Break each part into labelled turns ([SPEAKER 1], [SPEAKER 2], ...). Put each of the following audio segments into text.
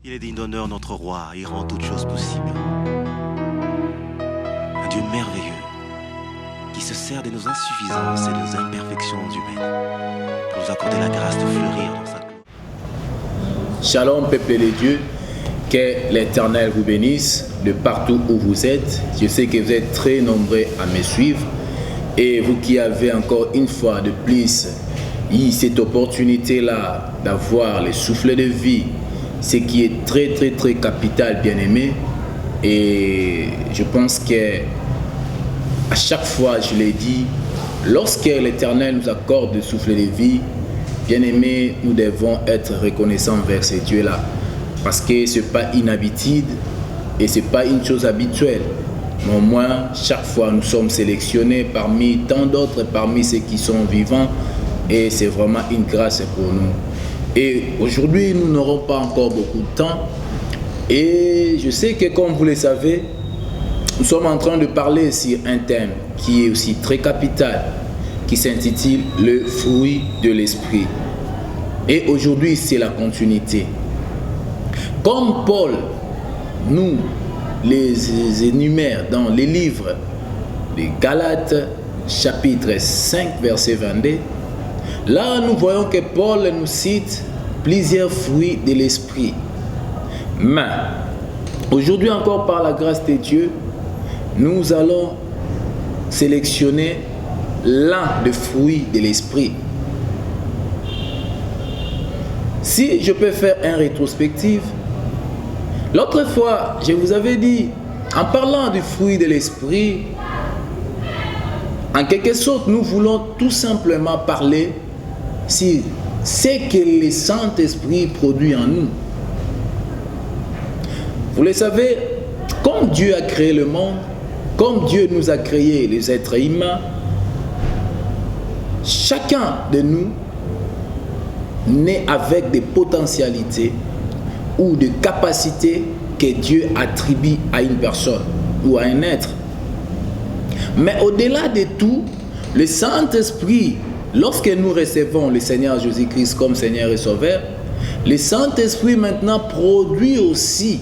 [SPEAKER 1] Il est digne d'honneur, notre roi, il rend toutes choses possibles. Un Dieu merveilleux, qui se sert de nos insuffisances et de nos imperfections humaines pour nous accorder la grâce de fleurir dans sa gloire.
[SPEAKER 2] Shalom, peuple de Dieu, que l'Éternel vous bénisse de partout où vous êtes. Je sais que vous êtes très nombreux à me suivre. Et vous qui avez encore une fois de plus eu cette opportunité-là d'avoir le souffle de vie, ce qui est très capital, bien aimé. Et je pense que à chaque fois, je l'ai dit, lorsque l'Éternel nous accorde le souffle de vie, bien aimé, nous devons être reconnaissants envers ces dieux-là. Parce que ce n'est pas inhabitude et ce n'est pas une chose habituelle. Mais au moins, chaque fois, nous sommes sélectionnés parmi tant d'autres, parmi ceux qui sont vivants. Et c'est vraiment une grâce pour nous. Et aujourd'hui, nous n'aurons pas encore beaucoup de temps. Et je sais que, comme vous le savez, nous sommes en train de parler sur un thème qui est aussi très capital, qui s'intitule « Le fruit de l'esprit ». Et aujourd'hui, c'est la continuité. Comme Paul nous les énumère dans les livres de Galates, chapitre 5, verset 22, là nous voyons que Paul nous cite plusieurs fruits de l'esprit. Mais aujourd'hui encore, par la grâce de Dieu, nous allons sélectionner l'un des fruits de l'esprit. Si je peux faire un rétrospectif, l'autre fois, je vous avais dit, en parlant du fruit de l'esprit, en quelque sorte, nous voulons tout simplement parler sur ce que le Saint-Esprit produit en nous. Vous le savez, comme Dieu a créé le monde, comme Dieu nous a créé les êtres humains, chacun de nous naît avec des potentialités ou de capacités que Dieu attribue à une personne ou à un être. Mais au-delà de tout, le Saint-Esprit, lorsque nous recevons le Seigneur Jésus-Christ comme Seigneur et Sauveur, le Saint-Esprit maintenant produit aussi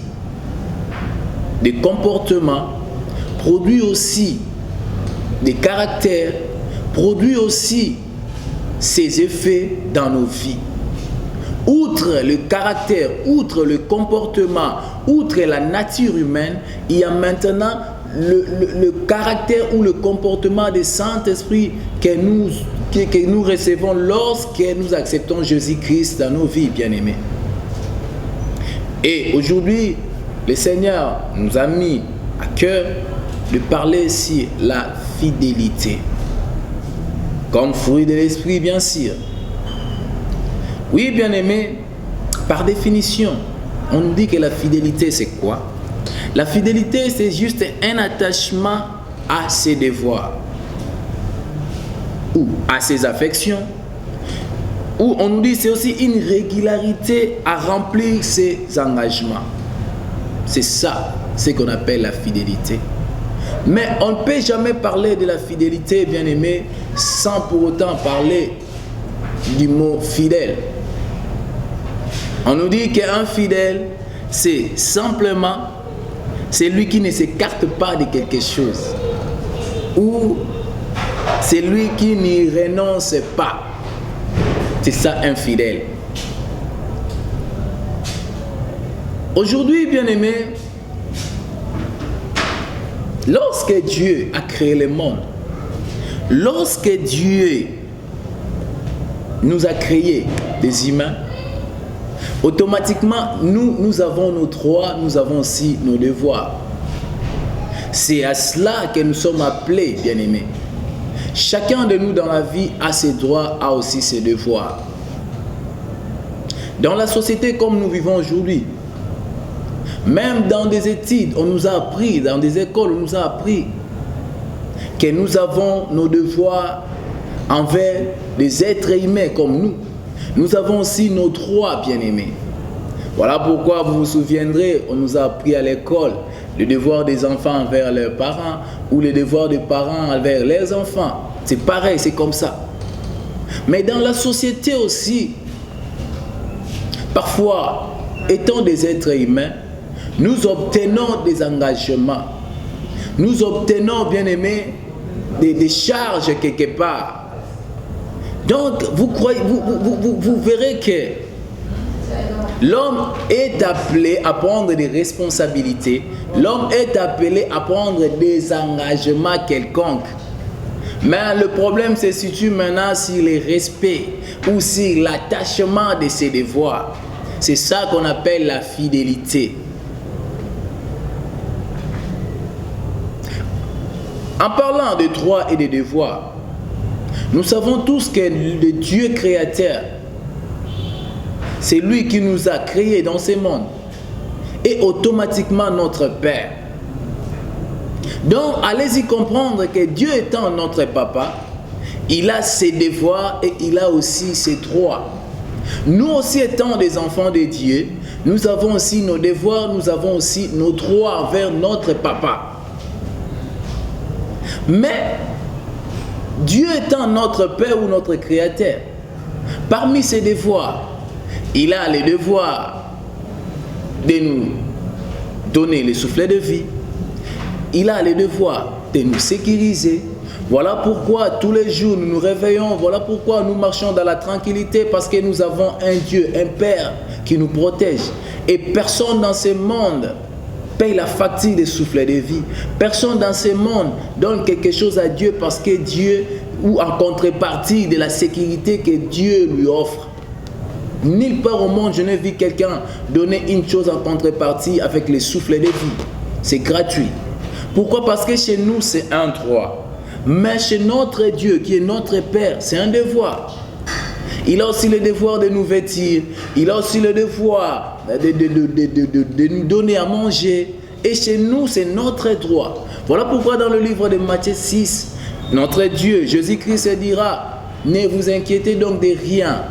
[SPEAKER 2] des comportements, produit aussi des caractères, produit aussi ses effets dans nos vies. Outre le caractère, outre le comportement, outre la nature humaine, il y a maintenant le caractère ou le comportement du Saint-Esprit que nous recevons lorsque nous acceptons Jésus-Christ dans nos vies, bien-aimés. Et aujourd'hui, le Seigneur nous a mis à cœur de parler sur la fidélité. Comme fruit de l'esprit, bien sûr. Oui, bien-aimé, par définition, on nous dit que la fidélité, c'est quoi? La fidélité, c'est juste un attachement à ses devoirs ou à ses affections. Ou on nous dit que c'est aussi une régularité à remplir ses engagements. C'est ça, ce qu'on appelle la fidélité. Mais on ne peut jamais parler de la fidélité, bien-aimé, sans pour autant parler du mot fidèle. On nous dit qu'un fidèle, c'est simplement celui qui ne s'écarte pas de quelque chose. Ou celui qui n'y renonce pas. C'est ça un fidèle. Aujourd'hui, bien-aimé, lorsque Dieu a créé le monde, lorsque Dieu nous a créé des humains, automatiquement, nous avons nos droits, nous avons aussi nos devoirs. C'est à cela que nous sommes appelés, bien-aimés. Chacun de nous dans la vie a ses droits, a aussi ses devoirs. Dans la société comme nous vivons aujourd'hui, même dans des études, on nous a appris, dans des écoles, on nous a appris que nous avons nos devoirs envers les êtres humains comme nous. Nous avons aussi nos droits, bien-aimés. Voilà pourquoi vous vous souviendrez, on nous a appris à l'école le devoir des enfants envers leurs parents ou le devoir des parents envers leurs enfants. C'est pareil, c'est comme ça. Mais dans la société aussi, parfois, étant des êtres humains, nous obtenons des engagements. Nous obtenons, bien aimé, des charges quelque part. Donc, vous verrez que l'homme est appelé à prendre des responsabilités. L'homme est appelé à prendre des engagements quelconques. Mais le problème se situe maintenant sur le respect ou sur l'attachement de ses devoirs. C'est ça qu'on appelle la fidélité. En parlant de droits et de devoirs, nous savons tous que le Dieu créateur, c'est lui qui nous a créés dans ce monde et automatiquement notre Père. Donc, allez-y comprendre que Dieu étant notre papa, il a ses devoirs et il a aussi ses droits. Nous aussi étant des enfants de Dieu, nous avons aussi nos devoirs, nous avons aussi nos droits envers notre papa. Mais, Dieu étant notre Père ou notre Créateur, parmi ses devoirs, il a le devoir de nous donner le soufflet de vie. Il a le devoir de nous sécuriser. Voilà pourquoi tous les jours nous nous réveillons. Voilà pourquoi nous marchons dans la tranquillité. Parce que nous avons un Dieu, un Père qui nous protège. Et personne dans ce monde paye la facture des soufflets de vie. Personne dans ce monde donne quelque chose à Dieu parce que Dieu, ou en contrepartie de la sécurité que Dieu lui offre. Nulle part au monde, je n'ai vu quelqu'un donner une chose en contrepartie avec les soufflets de vie. C'est gratuit. Pourquoi? Parce que chez nous, c'est un droit. Mais chez notre Dieu, qui est notre Père, c'est un devoir. Il a aussi le devoir de nous vêtir. Il a aussi le devoir de nous donner à manger. Et chez nous, c'est notre droit. Voilà pourquoi dans le livre de Matthieu 6, notre Dieu, Jésus-Christ, dira, ne vous inquiétez donc de rien,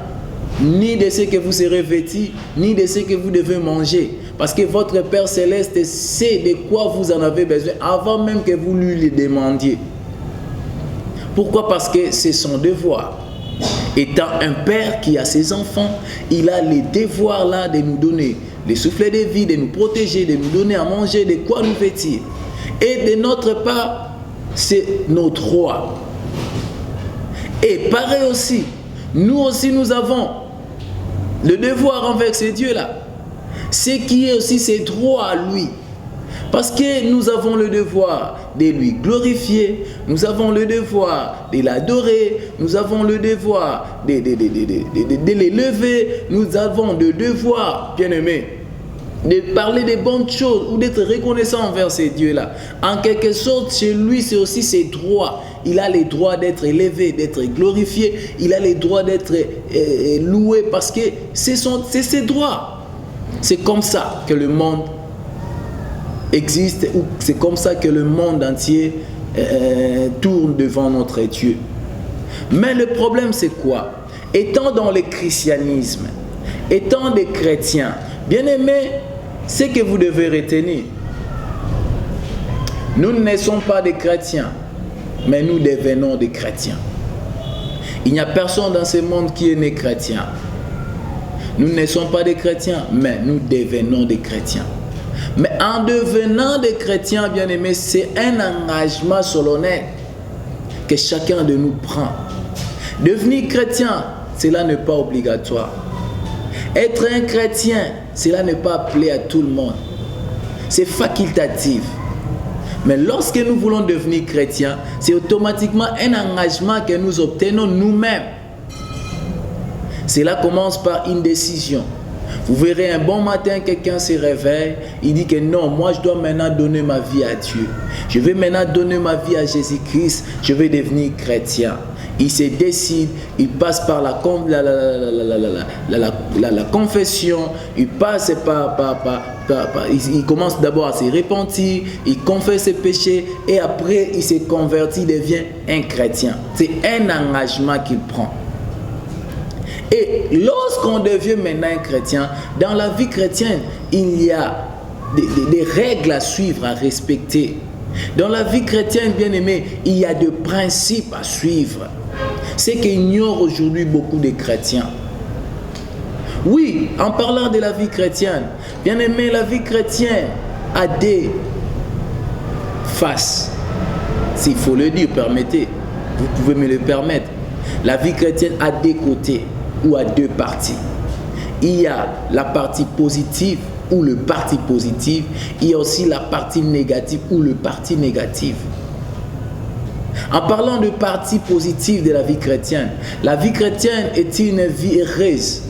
[SPEAKER 2] ni de ce que vous serez vêtis, ni de ce que vous devez manger. Parce que votre Père Céleste sait de quoi vous en avez besoin avant même que vous lui le demandiez. Pourquoi? Parce que c'est son devoir. Étant un père qui a ses enfants, il a le devoir là de nous donner les soufflets de vie, de nous protéger, de nous donner à manger, de quoi nous vêtir. Et de notre part, c'est notre droit. Et pareil aussi, nous avons le devoir envers ce Dieu-là. Ce qui est aussi ses droits à lui. Parce que nous avons le devoir de lui glorifier, nous avons le devoir de l'adorer, nous avons le devoir de l'élever, nous avons le devoir, bien-aimé, de parler des bonnes choses ou d'être reconnaissant envers ces dieux-là. En quelque sorte, chez lui, c'est aussi ses droits. Il a les droits d'être élevé, d'être glorifié, il a les droits d'être loué parce que c'est ses droits. C'est comme ça que le monde existe, ou c'est comme ça que le monde entier tourne devant notre Dieu. Mais le problème, c'est quoi? Étant dans le christianisme, étant des chrétiens, bien aimés, ce que vous devez retenir, nous ne sommes pas des chrétiens, mais nous devenons des chrétiens. Il n'y a personne dans ce monde qui est né chrétien. Nous ne sommes pas des chrétiens, mais nous devenons des chrétiens. Mais en devenant des chrétiens, bien-aimés, c'est un engagement solennel que chacun de nous prend. Devenir chrétien, cela n'est pas obligatoire. Être un chrétien, cela n'est pas appelé à tout le monde. C'est facultatif. Mais lorsque nous voulons devenir chrétiens, c'est automatiquement un engagement que nous obtenons nous-mêmes. Cela commence par une décision. Vous verrez un bon matin, quelqu'un se réveille, il dit que non, moi je dois maintenant donner ma vie à Dieu. Je vais maintenant donner ma vie à Jésus-Christ, je vais devenir chrétien. Il se décide, il passe par la confession, il passe il commence d'abord à se repentir, il confesse ses péchés et après il se convertit, il devient un chrétien. C'est un engagement qu'il prend. Et lorsqu'on devient maintenant un chrétien, dans la vie chrétienne, il y a des règles à suivre, à respecter. Dans la vie chrétienne, bien aimé, il y a des principes à suivre. C'est qu'ignorent aujourd'hui beaucoup de chrétiens. Oui, en parlant de la vie chrétienne, bien aimé, la vie chrétienne a des faces. S'il faut le dire, permettez, vous pouvez me le permettre. La vie chrétienne a des côtés ou a deux parties. Il y a la partie positive ou le parti positif. Il y a aussi la partie négative ou le parti négatif. En parlant de partie positive de la vie chrétienne est une vie heureuse.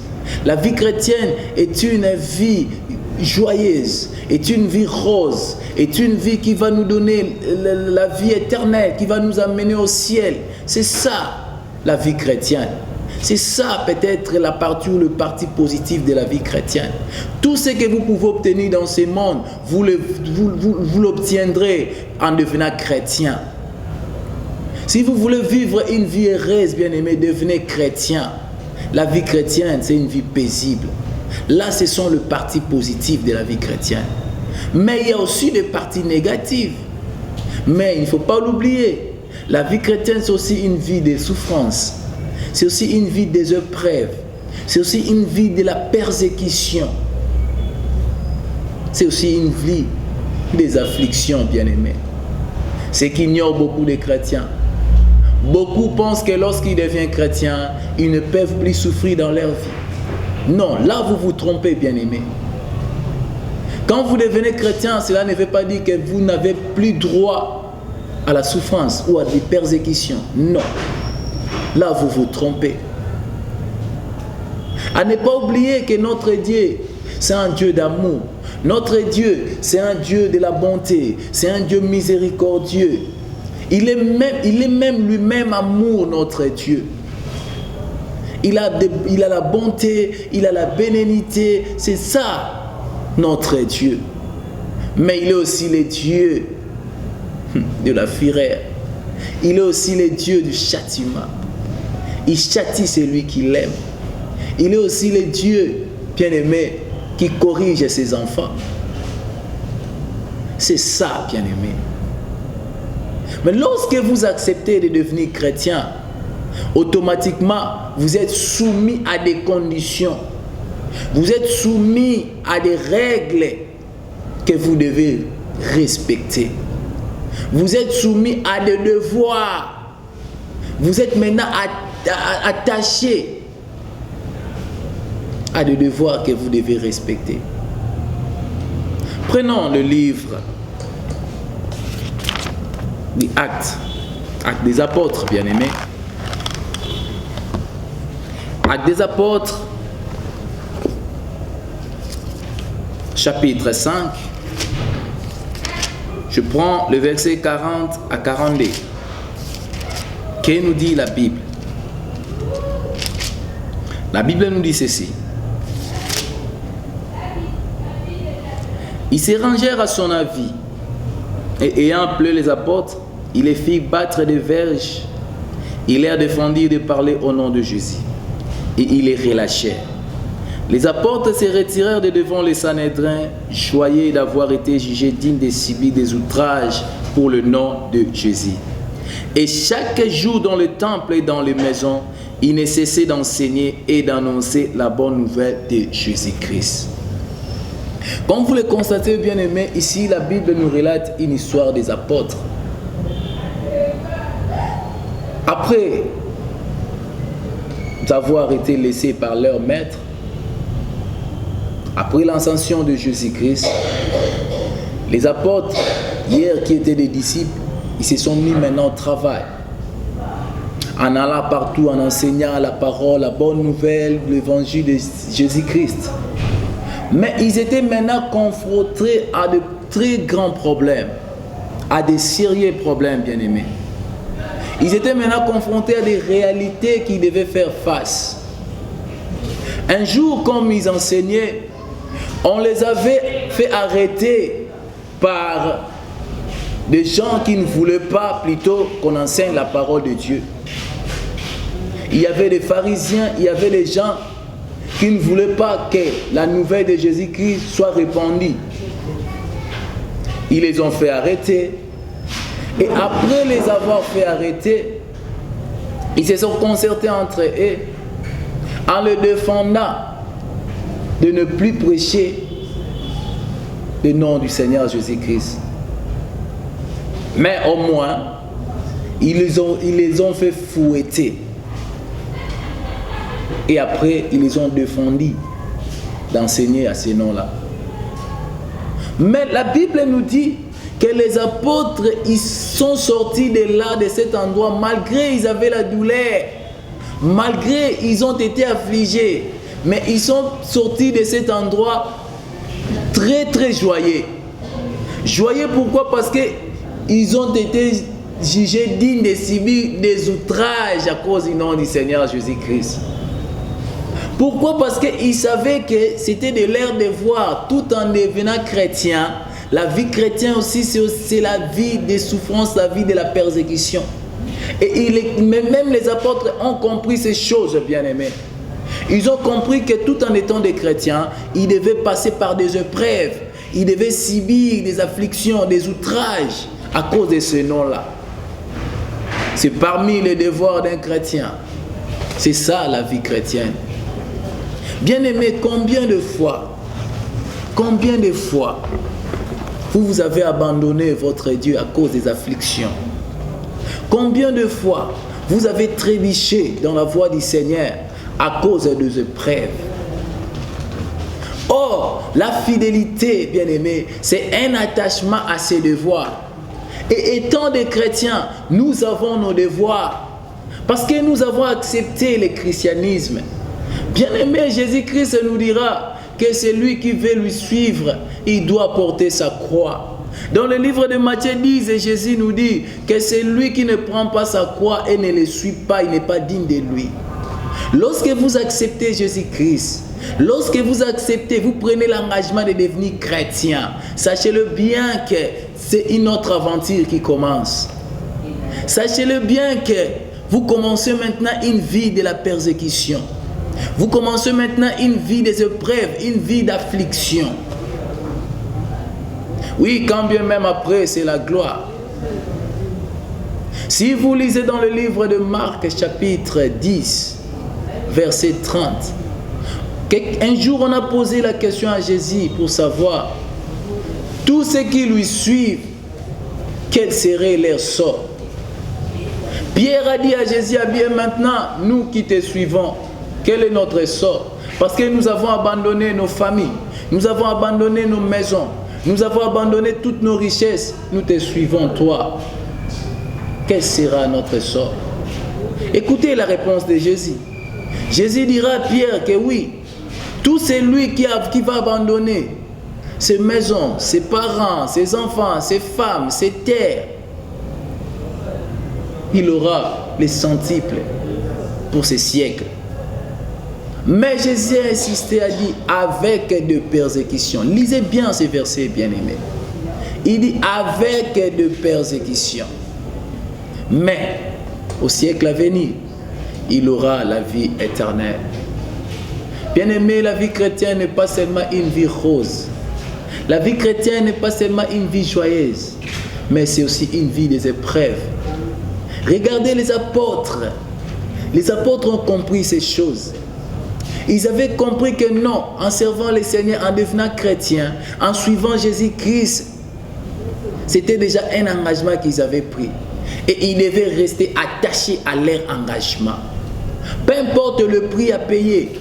[SPEAKER 2] La vie chrétienne est une vie joyeuse, est une vie rose, est une vie qui va nous donner la vie éternelle, qui va nous amener au ciel. C'est ça la vie chrétienne. C'est ça peut-être la partie ou le parti positif de la vie chrétienne. Tout ce que vous pouvez obtenir dans ce monde, vous l'obtiendrez en devenant chrétien. Si vous voulez vivre une vie heureuse, bien-aimé, devenez chrétien. La vie chrétienne, c'est une vie paisible. Là, ce sont les parties positives de la vie chrétienne. Mais il y a aussi des parties négatives. Mais il ne faut pas l'oublier. La vie chrétienne, c'est aussi une vie de souffrance. C'est aussi une vie des épreuves. C'est aussi une vie de la persécution. C'est aussi une vie des afflictions, bien-aimés. C'est qu'ignorent beaucoup de chrétiens. Beaucoup pensent que lorsqu'ils deviennent chrétiens, ils ne peuvent plus souffrir dans leur vie. Non, là vous vous trompez, bien-aimés. Quand vous devenez chrétien, cela ne veut pas dire que vous n'avez plus droit à la souffrance ou à des persécutions. Non. Là vous vous trompez. À ne pas oublier que notre Dieu, c'est un Dieu d'amour. Notre Dieu, c'est un Dieu de la bonté. C'est un Dieu miséricordieux. Il est même lui-même amour, notre Dieu. Il a la bonté, il a la bénignité. C'est ça, notre Dieu. Mais il est aussi le Dieu de la fureur. Il est aussi le Dieu du châtiment. Il châtie celui qui l'aime. Il est aussi le Dieu bien-aimé qui corrige ses enfants. C'est ça, bien-aimé. Mais lorsque vous acceptez de devenir chrétien, automatiquement, vous êtes soumis à des conditions. Vous êtes soumis à des règles que vous devez respecter. Vous êtes soumis à des devoirs. Vous êtes maintenant attaché à des devoirs que vous devez respecter. Prenons le livre des Actes des Apôtres, bien-aimés. Actes des Apôtres, chapitre 5. Je prends le verset 40 à 42. Que nous dit la Bible? La Bible nous dit ceci. Ils se rangèrent à son avis, et ayant appelé les apôtres, ils les firent battre des verges. Ils leur défendirent de parler au nom de Jésus, et ils les relâchèrent. Les apôtres se retirèrent de devant les Sanhédrins, joyeux d'avoir été jugés dignes de subir des outrages pour le nom de Jésus. Et chaque jour dans le temple et dans les maisons, ils ne cessaient d'enseigner et d'annoncer la bonne nouvelle de Jésus-Christ. Comme vous le constatez, bien aimé, ici la Bible nous relate une histoire des apôtres. Après avoir été laissés par leur maître, après l'ascension de Jésus-Christ, les apôtres, hier qui étaient des disciples, ils se sont mis maintenant au travail. En allant partout, en enseignant la parole, la bonne nouvelle, l'évangile de Jésus-Christ. Mais ils étaient maintenant confrontés à de très grands problèmes, à des sérieux problèmes, bien-aimés. Ils étaient maintenant confrontés à des réalités qu'ils devaient faire face. Un jour, comme ils enseignaient, on les avait fait arrêter par des gens qui ne voulaient pas plutôt qu'on enseigne la parole de Dieu. Il y avait des pharisiens, il y avait des gens qui ne voulaient pas que la nouvelle de Jésus-Christ soit répandue. Ils les ont fait arrêter. Et après les avoir fait arrêter, ils se sont concertés entre eux en le défendant de ne plus prêcher le nom du Seigneur Jésus-Christ. Mais au moins, ils les ont fait fouetter. Et après, ils les ont défendus d'enseigner à ces noms-là. Mais la Bible nous dit que les apôtres, ils sont sortis de là, de cet endroit, malgré ils avaient la douleur, malgré ils ont été affligés, mais ils sont sortis de cet endroit très très joyeux. Joyeux pourquoi? Parce qu'ils ont été jugés dignes de subir des outrages à cause du nom du Seigneur Jésus-Christ. Pourquoi? Parce qu'ils savaient que c'était de leur devoir, tout en devenant chrétien. La vie chrétienne aussi, c'est la vie des souffrances, la vie de la persécution. Et même les apôtres ont compris ces choses, bien-aimés. Ils ont compris que tout en étant des chrétiens, ils devaient passer par des épreuves. Ils devaient subir des afflictions, des outrages à cause de ce nom-là. C'est parmi les devoirs d'un chrétien. C'est ça la vie chrétienne. Bien-aimés, combien de fois vous avez abandonné votre Dieu à cause des afflictions? Combien de fois vous avez trébuché dans la voie du Seigneur à cause des épreuves? Or, la fidélité, bien-aimés, c'est un attachement à ses devoirs. Et étant des chrétiens, nous avons nos devoirs parce que nous avons accepté le christianisme. Bien-aimé, Jésus-Christ nous dira que celui qui veut lui suivre, il doit porter sa croix. Dans le livre de Matthieu 10, Jésus nous dit que celui qui ne prend pas sa croix et ne le suit pas, il n'est pas digne de lui. Lorsque vous acceptez Jésus-Christ, lorsque vous acceptez, vous prenez l'engagement de devenir chrétien, sachez-le bien que c'est une autre aventure qui commence. Sachez-le bien que vous commencez maintenant une vie de la persécution. Vous commencez maintenant une vie des épreuves, une vie d'affliction. Oui, quand bien même après, c'est la gloire. Si vous lisez dans le livre de Marc, chapitre 10, verset 30, un jour on a posé la question à Jésus pour savoir tous ceux qui lui suivent, quel serait leur sort. Pierre a dit à Jésus, ah bien maintenant, nous qui te suivons, quel est notre sort? Parce que nous avons abandonné nos familles, nous avons abandonné nos maisons, nous avons abandonné toutes nos richesses, nous te suivons toi. Quel sera notre sort? Écoutez la réponse de Jésus. Jésus dira à Pierre que oui, tout celui qui va abandonner ses maisons, ses parents, ses enfants, ses femmes, ses terres, il aura les centuples pour ces siècles. Mais Jésus a insisté, a dit avec de persécutions. Lisez bien ces versets, bien-aimés. Il dit avec de persécutions. Mais au siècle à venir, il aura la vie éternelle. Bien-aimé, la vie chrétienne n'est pas seulement une vie rose. La vie chrétienne n'est pas seulement une vie joyeuse, mais c'est aussi une vie des épreuves. Regardez les apôtres. Les apôtres ont compris ces choses. Ils avaient compris que non, en servant le Seigneur, en devenant chrétien, en suivant Jésus-Christ, c'était déjà un engagement qu'ils avaient pris. Et ils devaient rester attachés à leur engagement. Peu importe le prix à payer,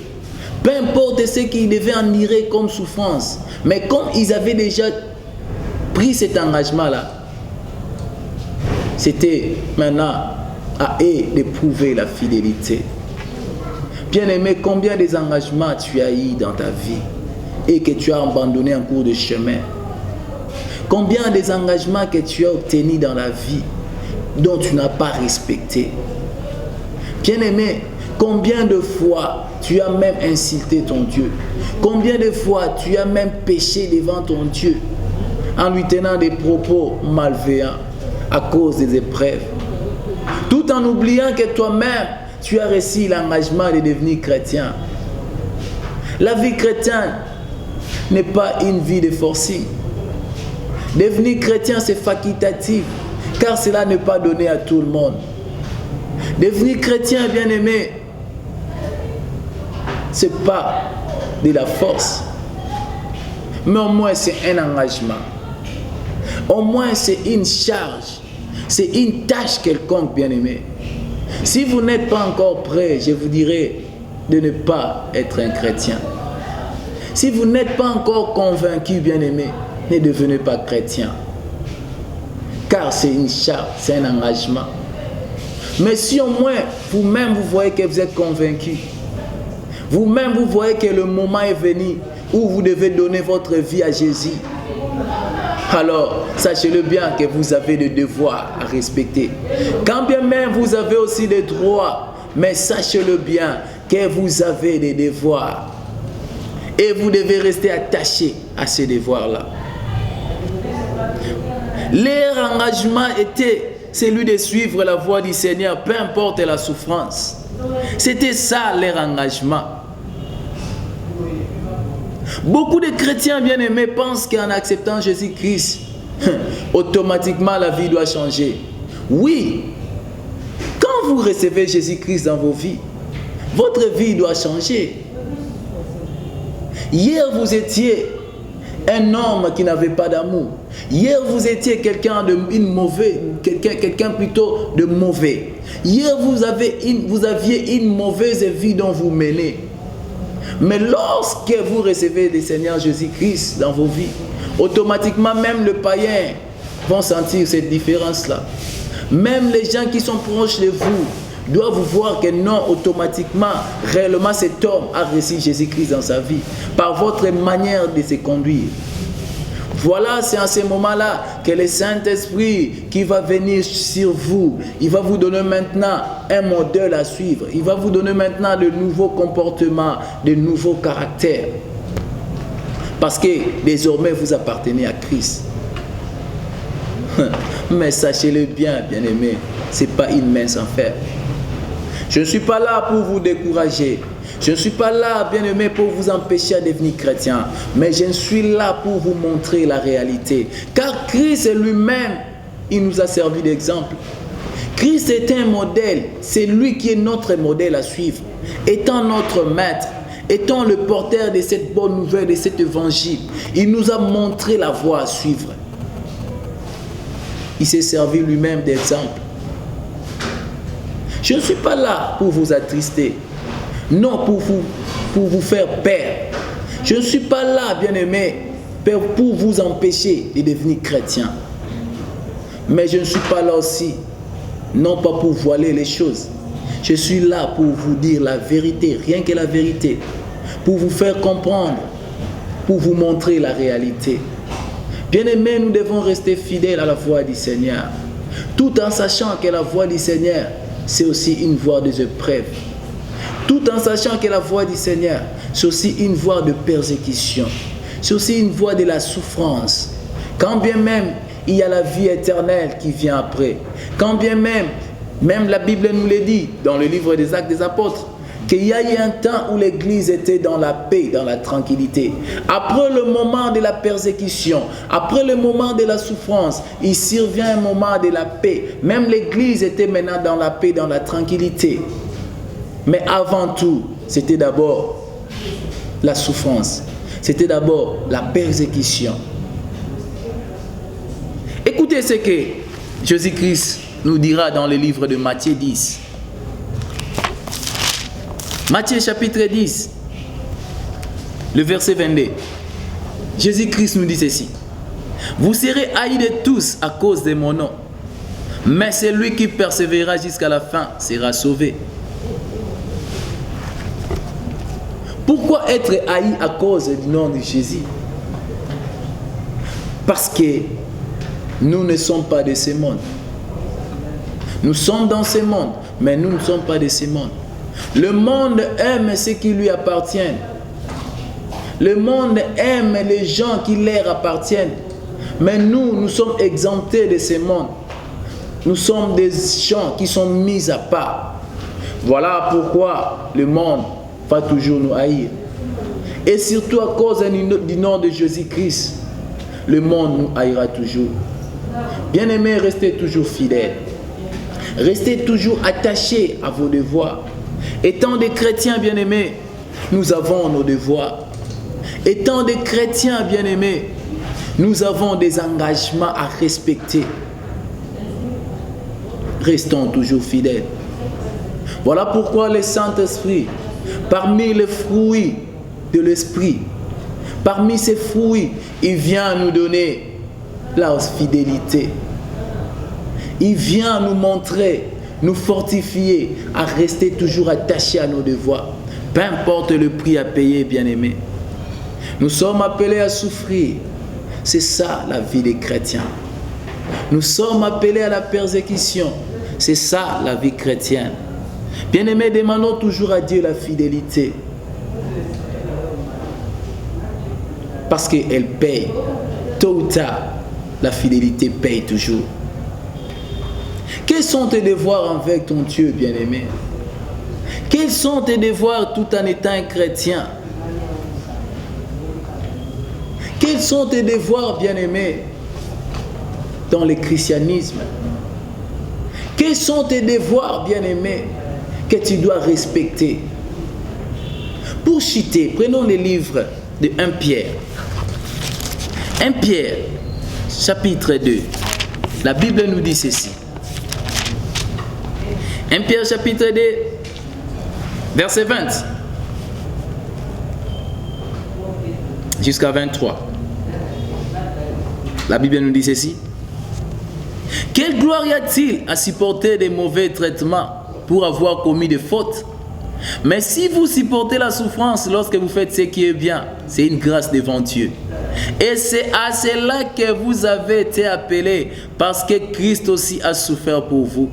[SPEAKER 2] peu importe ce qu'ils devaient endurer comme souffrance, mais comme ils avaient déjà pris cet engagement-là, c'était maintenant à eux d'éprouver la fidélité. Bien-aimé, combien des engagements tu as eu dans ta vie et que tu as abandonné en cours de chemin? Combien des engagements que tu as obtenus dans la vie dont tu n'as pas respecté? Bien-aimé, combien de fois tu as même insulté ton Dieu? Combien de fois tu as même péché devant ton Dieu en lui tenant des propos malveillants à cause des épreuves? Tout en oubliant que toi-même, tu as reçu l'engagement de devenir chrétien. La vie chrétienne n'est pas une vie de forcing. Devenir chrétien, c'est facultatif, car cela n'est pas donné à tout le monde. Devenir chrétien, bien-aimé, c'est pas de la force. Mais au moins c'est un engagement. Au moins c'est une charge. C'est une tâche quelconque, bien-aimé. Si vous n'êtes pas encore prêt, je vous dirais de ne pas être un chrétien. Si vous n'êtes pas encore convaincu, bien-aimé, ne devenez pas chrétien. Car c'est une charge, c'est un engagement. Mais si au moins vous-même vous voyez que vous êtes convaincu, vous-même vous voyez que le moment est venu où vous devez donner votre vie à Jésus, alors sachez-le bien que vous avez des devoirs à respecter. Quand bien même vous avez aussi des droits, mais sachez-le bien que vous avez des devoirs. Et vous devez rester attaché à ces devoirs-là. Leur engagement était celui de suivre la voie du Seigneur, peu importe la souffrance. C'était ça leur engagement. Beaucoup de chrétiens bien-aimés pensent qu'en acceptant Jésus-Christ, automatiquement la vie doit changer. Oui, quand vous recevez Jésus-Christ dans vos vies, votre vie doit changer. Hier, vous étiez un homme qui n'avait pas d'amour. Hier, vous étiez quelqu'un plutôt de mauvais. Hier, vous aviez une mauvaise vie dont vous menez. Mais lorsque vous recevez le Seigneur Jésus-Christ dans vos vies, automatiquement, même les païens vont sentir cette différence-là. Même les gens qui sont proches de vous doivent voir que non, automatiquement, réellement, cet homme a reçu Jésus-Christ dans sa vie par votre manière de se conduire. Voilà, c'est en ce moment-là que le Saint-Esprit qui va venir sur vous, il va vous donner maintenant un modèle à suivre. Il va vous donner maintenant de nouveaux comportements, de nouveaux caractères. Parce que désormais, vous appartenez à Christ. Mais sachez-le bien, bien-aimés, ce n'est pas une mince affaire. Je ne suis pas là pour vous décourager. Je ne suis pas là, bien-aimé, pour vous empêcher de devenir chrétien. Mais je suis là pour vous montrer la réalité. Car Christ lui-même, il nous a servi d'exemple. Christ est un modèle. C'est lui qui est notre modèle à suivre. Étant notre maître, étant le porteur de cette bonne nouvelle, de cet évangile, il nous a montré la voie à suivre. Il s'est servi lui-même d'exemple. Je ne suis pas là pour vous attrister. Non, pour vous faire peur. Je ne suis pas là, bien-aimé, pour vous empêcher de devenir chrétien. Mais je ne suis pas là aussi, non pas pour voiler les choses. Je suis là pour vous dire la vérité, rien que la vérité. Pour vous faire comprendre, pour vous montrer la réalité. Bien-aimé, nous devons rester fidèles à la voie du Seigneur. Tout en sachant que la voie du Seigneur, c'est aussi une voie des épreuves. Tout en sachant que la voie du Seigneur, c'est aussi une voie de persécution. C'est aussi une voie de la souffrance. Quand bien même, il y a la vie éternelle qui vient après. Quand bien même la Bible nous le dit, dans le livre des Actes des Apôtres, qu'il y a eu un temps où l'Église était dans la paix, dans la tranquillité. Après le moment de la persécution, après le moment de la souffrance, il survient un moment de la paix. Même l'Église était maintenant dans la paix, dans la tranquillité. Mais avant tout, c'était d'abord la souffrance. C'était d'abord la persécution. Écoutez ce que Jésus-Christ nous dira dans le livre de Matthieu 10. Matthieu chapitre 10, le verset 22. Jésus-Christ nous dit ceci. Vous serez haïs de tous à cause de mon nom, mais celui qui persévérera jusqu'à la fin sera sauvé. Pourquoi être haï à cause du nom de Jésus? Parce que nous ne sommes pas de ce monde. Nous sommes dans ce monde, mais nous ne sommes pas de ce monde. Le monde aime ce qui lui appartient. Le monde aime les gens qui leur appartiennent. Mais nous sommes exemptés de ce monde. Nous sommes des gens qui sont mis à part. Voilà pourquoi le monde va toujours nous haïr. Et surtout à cause du nom de Jésus-Christ, le monde nous haïra toujours. Bien-aimés, restez toujours fidèles. Restez toujours attachés à vos devoirs. Étant des chrétiens bien-aimés, nous avons nos devoirs. Étant des chrétiens bien-aimés, nous avons des engagements à respecter. Restons toujours fidèles. Voilà pourquoi le Saint-Esprit, parmi les fruits de l'Esprit, parmi ces fruits, il vient nous donner la fidélité. Il vient nous montrer, nous fortifier à rester toujours attachés à nos devoirs. Peu importe le prix à payer, bien-aimés. Nous sommes appelés à souffrir. C'est ça la vie des chrétiens. Nous sommes appelés à la persécution. C'est ça la vie chrétienne. Bien-aimés, demandons toujours à Dieu la fidélité. Parce qu'elle paye. Tôt ou tard, la fidélité paye toujours. Quels sont tes devoirs envers ton Dieu, bien-aimé? Quels sont tes devoirs tout en étant un chrétien? Quels sont tes devoirs, bien-aimés, dans le christianisme? Quels sont tes devoirs, bien-aimés, que tu dois respecter? Pour citer, prenons le livre de 1 Pierre. 1 Pierre, chapitre 2. La Bible nous dit ceci. 1 Pierre, chapitre 2, verset 20. Jusqu'à 23. La Bible nous dit ceci. Quelle gloire y a-t-il à supporter des mauvais traitements pour avoir commis des fautes? Mais si vous supportez la souffrance lorsque vous faites ce qui est bien, c'est une grâce devant Dieu. Et c'est à cela que vous avez été appelés, parce que Christ aussi a souffert pour vous,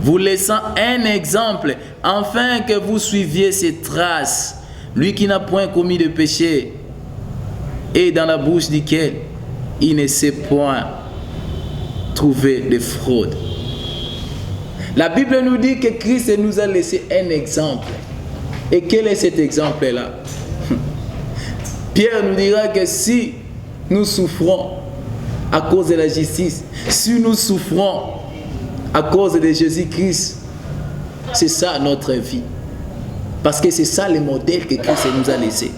[SPEAKER 2] vous laissant un exemple, afin que vous suiviez ses traces. Lui qui n'a point commis de péché, et dans la bouche duquel il ne s'est point trouvé de fraude. La Bible nous dit que Christ nous a laissé un exemple. Et quel est cet exemple-là? Pierre nous dira que si nous souffrons à cause de la justice, si nous souffrons à cause de Jésus-Christ, c'est ça notre vie. Parce que c'est ça le modèle que Christ nous a laissé.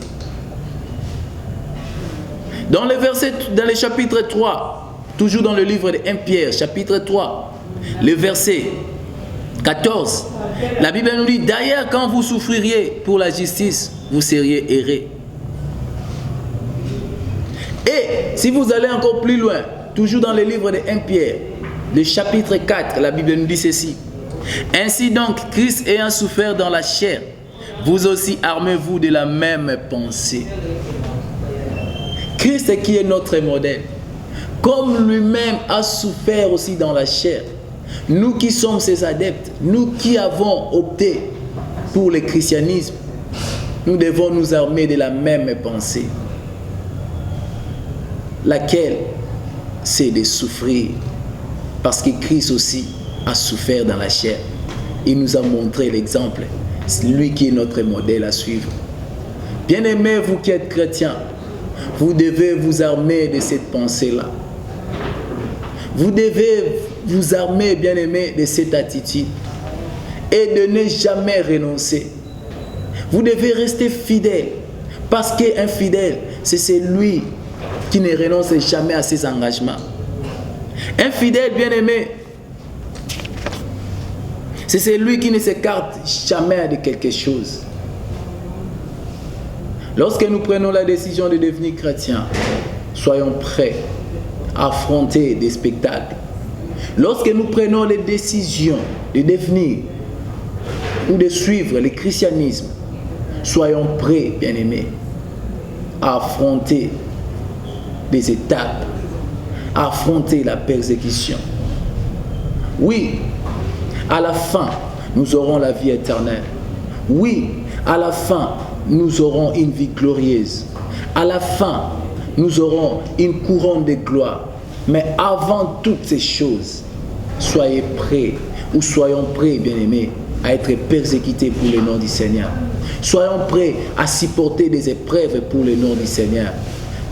[SPEAKER 2] Dans le chapitre 3, toujours dans le livre de 1 Pierre, chapitre 3, le verset 14, la Bible nous dit, d'ailleurs, quand vous souffririez pour la justice, vous seriez errés. Et si vous allez encore plus loin, toujours dans le livre de 1 Pierre, le chapitre 4, la Bible nous dit ceci. Ainsi donc, Christ ayant souffert dans la chair, vous aussi armez-vous de la même pensée. Christ qui est notre modèle, comme lui-même a souffert aussi dans la chair, nous qui sommes ses adeptes, nous qui avons opté pour le christianisme, nous devons nous armer de la même pensée. Laquelle, c'est de souffrir. Parce que Christ aussi a souffert dans la chair. Il nous a montré l'exemple. C'est lui qui est notre modèle à suivre. Bien-aimés, vous qui êtes chrétiens, vous devez vous armer de cette pensée-là. Vous devez vous armer, bien-aimés, de cette attitude. Et de ne jamais renoncer. Vous devez rester fidèle. Parce qu'un fidèle, c'est celui qui ne renonce jamais à ses engagements. Un fidèle bien-aimé, c'est celui qui ne s'écarte jamais de quelque chose. Lorsque nous prenons la décision de devenir chrétiens, soyons prêts à affronter des spectacles. Lorsque nous prenons les décisions de devenir ou de suivre le christianisme, soyons prêts, bien-aimés, à affronter des étapes, à affronter la persécution. Oui, à la fin, nous aurons la vie éternelle. Oui, à la fin, nous aurons une vie glorieuse. À la fin, nous aurons une couronne de gloire. Mais avant toutes ces choses, soyez prêts, ou soyons prêts, bien-aimés, à être persécutés pour le nom du Seigneur. Soyons prêts à supporter des épreuves pour le nom du Seigneur.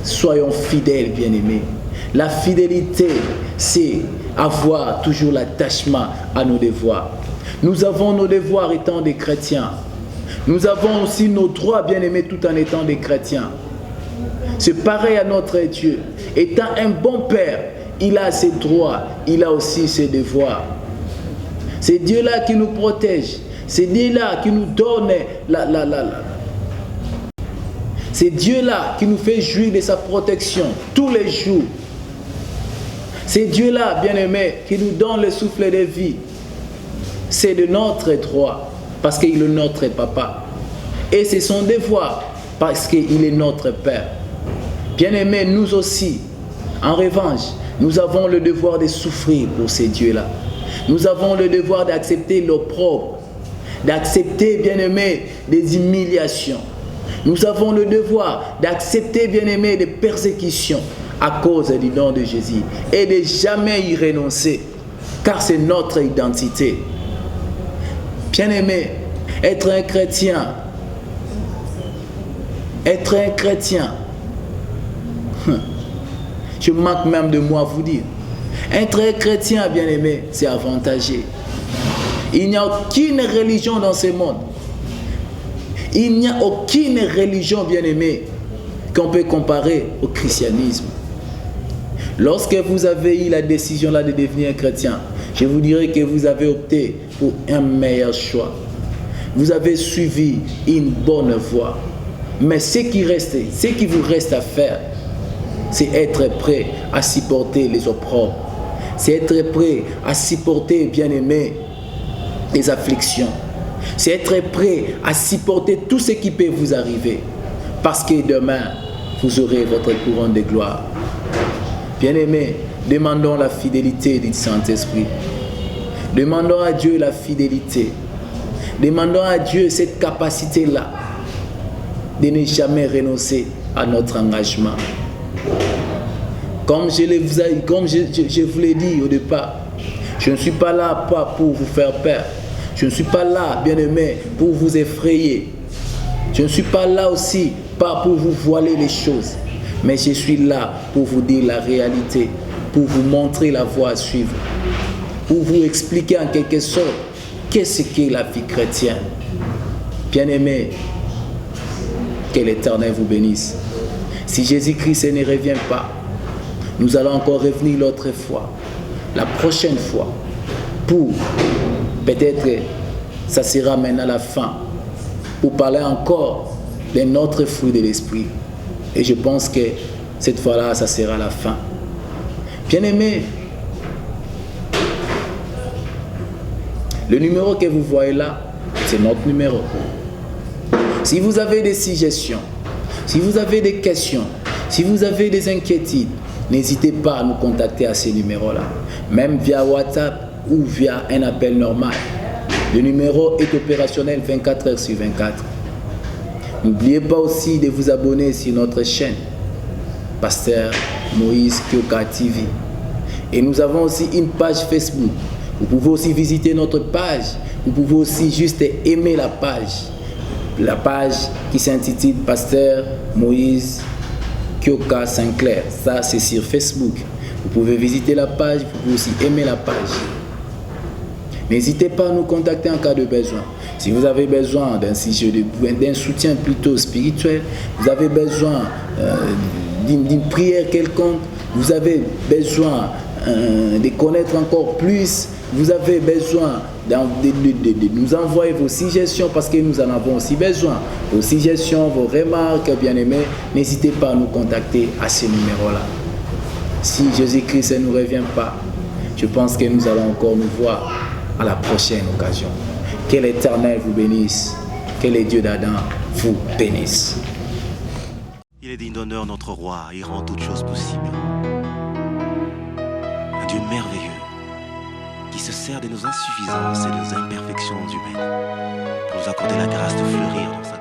[SPEAKER 2] Soyons fidèles, bien-aimés. La fidélité, c'est avoir toujours l'attachement à nos devoirs. Nous avons nos devoirs étant des chrétiens. Nous avons aussi nos droits, bien-aimés, tout en étant des chrétiens. c'est pareil à notre Dieu. Étant un bon Père, il a ses droits, il a aussi ses devoirs. C'est Dieu-là qui nous protège. C'est Dieu-là qui nous donne C'est Dieu-là qui nous fait jouir de sa protection tous les jours. C'est Dieu-là, bien-aimé, qui nous donne le souffle de vie. C'est de notre droit, parce qu'il est notre papa. Et c'est son devoir, parce qu'il est notre Père. Bien-aimé, nous aussi, en revanche, nous avons le devoir de souffrir pour ces dieux-là. Nous avons le devoir d'accepter l'opprobre, d'accepter, bien-aimé, des humiliations. Nous avons le devoir d'accepter, bien-aimé, des persécutions à cause du nom de Jésus et de jamais y renoncer, car c'est notre identité. Bien-aimé, être un chrétien, je manque même de mots à vous dire. Être un chrétien, bien-aimé, c'est avantagé. Il n'y a aucune religion dans ce monde. Il n'y a aucune religion, bien-aimé, qu'on peut comparer au christianisme. Lorsque vous avez eu la décision là de devenir chrétien, je vous dirais que vous avez opté pour un meilleur choix. Vous avez suivi une bonne voie. Mais ce qui vous reste à faire, c'est être prêt à supporter les opprobres. C'est être prêt à supporter, bien-aimé, les afflictions. C'est être prêt à supporter tout ce qui peut vous arriver. Parce que demain, vous aurez votre couronne de gloire. Bien-aimé, demandons la fidélité du Saint-Esprit. Demandons à Dieu la fidélité. Demandons à Dieu cette capacité-là de ne jamais renoncer à notre engagement. Comme je vous l'ai dit au départ, je ne suis pas là pas pour vous faire peur. Je ne suis pas là, bien-aimé, pour vous effrayer. Je ne suis pas là aussi pas pour vous voiler les choses. Mais je suis là pour vous dire la réalité, pour vous montrer la voie à suivre, pour vous expliquer en quelque sorte qu'est-ce qu'est la vie chrétienne. Bien-aimé, que l'Éternel vous bénisse. Si Jésus-Christ ne revient pas, nous allons encore revenir l'autre fois, la prochaine fois, pour peut-être, ça sera maintenant la fin, pour parler encore de notre fruit de l'esprit. Et je pense que cette fois-là, ça sera la fin. Bien-aimés, le numéro que vous voyez là, c'est notre numéro. Si vous avez des suggestions, si vous avez des questions, si vous avez des inquiétudes, n'hésitez pas à nous contacter à ces numéros-là, même via WhatsApp ou via un appel normal. Le numéro est opérationnel 24 heures sur 24. N'oubliez pas aussi de vous abonner sur notre chaîne, Pasteur Moïse Kyoka TV. Et nous avons aussi une page Facebook. Vous pouvez aussi visiter notre page. Vous pouvez aussi juste aimer la page qui s'intitule Pasteur Moïse Kyoka Saint-Clair. Ça, c'est sur Facebook. Vous pouvez visiter la page, vous pouvez aussi aimer la page. N'hésitez pas à nous contacter en cas de besoin. Si vous avez besoin d'un soutien plutôt spirituel, vous avez besoin d'une prière quelconque, vous avez besoin de connaître encore plus, vous avez besoin de nous envoyer vos suggestions parce que nous en avons aussi besoin. Vos suggestions, vos remarques, bien-aimés, n'hésitez pas à nous contacter à ce numéro-là. Si Jésus-Christ ne nous revient pas, je pense que nous allons encore nous voir à la prochaine occasion. Que l'Éternel vous bénisse. Que les dieux d'Adam vous bénissent.
[SPEAKER 1] Il est digne d'honneur, notre roi, il rend toutes choses possibles. Un Dieu merveilleux qui se sert de nos insuffisances et de nos imperfections humaines pour nous accorder la grâce de fleurir dans sa gloire.